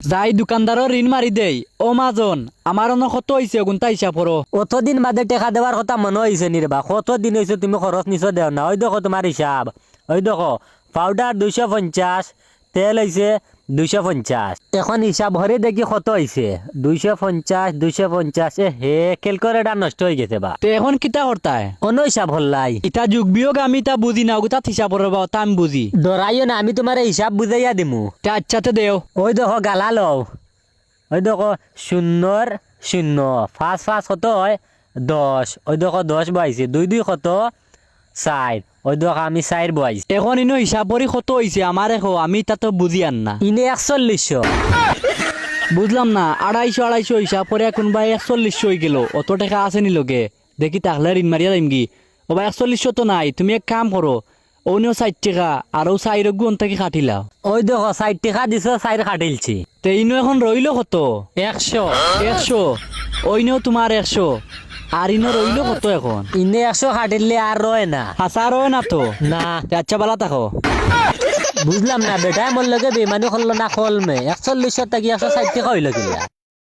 যাই দোকানদারও ঋণ মারি দেই ও মাজন আমার অন্য কত হয়েছে গুনতা হিসাব করো। অতদিন বাদে টেকা দেওয়ার কথা মনে হয়েছে নির্বা, কতদিন হয়েছে তুমি খরচ নিচে দেও না। ওই দেখো তোমার হিসাব, ওই দেখো পাউডার 250, তেল হয়েছে 250। এখন হিসাব ভরে দেখি কত হয়েছে 250 হে ক্যালকুলেটর নষ্ট হয়ে গেছে বা। তে এখন কিতা করতায় অন্য হিসাব হল্লাই ইটা যুগ বিয়োগ আমি তা বুঝি না ওগুতা হিসাব করবা তা আমি বুঝি। ডরাইও না, আমি তোমার হিসাব বুঝাইয়া দিমু। তে আচ্ছাতে দেও। ওই দেখো গালা লও, ওই দেখো 0 0 5 কত হয় 10, ওই দেখো 10 বয়াইছে 2 2 কত 4, ওই দেখো আমি 4 বয়াইছি। এখন ইনো হিসাব করি কত হয়েছে আমার এখন আমি তা তো বুঝি আন না। ইনে 4100। বুঝলাম না 250 হিসাব করে কোনবা 41 হয়ে গেল অত টাকা আছে নি লোকে দেখি তাহলে ঋণ মারিয়া যাইম কি। ও ভাই 41 তো নাই, তুমি এক কাম করো অন্য 60 টাকা আরো 4 গুণ থেকে কাটিলাও। ওই দেখো 60 টাকা দিছ 4 কাটিলছি। তে ইনো এখন রইল কত 100। 100 ওইনো তোমার 100 আর ইনো রইল কত এখন ইনে 100 কাটিলে আর রয় না। হাসার হয় না তো না তে আচ্ছা বালা থাকো। বুঝলাম না বেটা, মোর লগে বেমানি করলো না কলমে 4100 টাকা 160 টাকা হইল কিলা।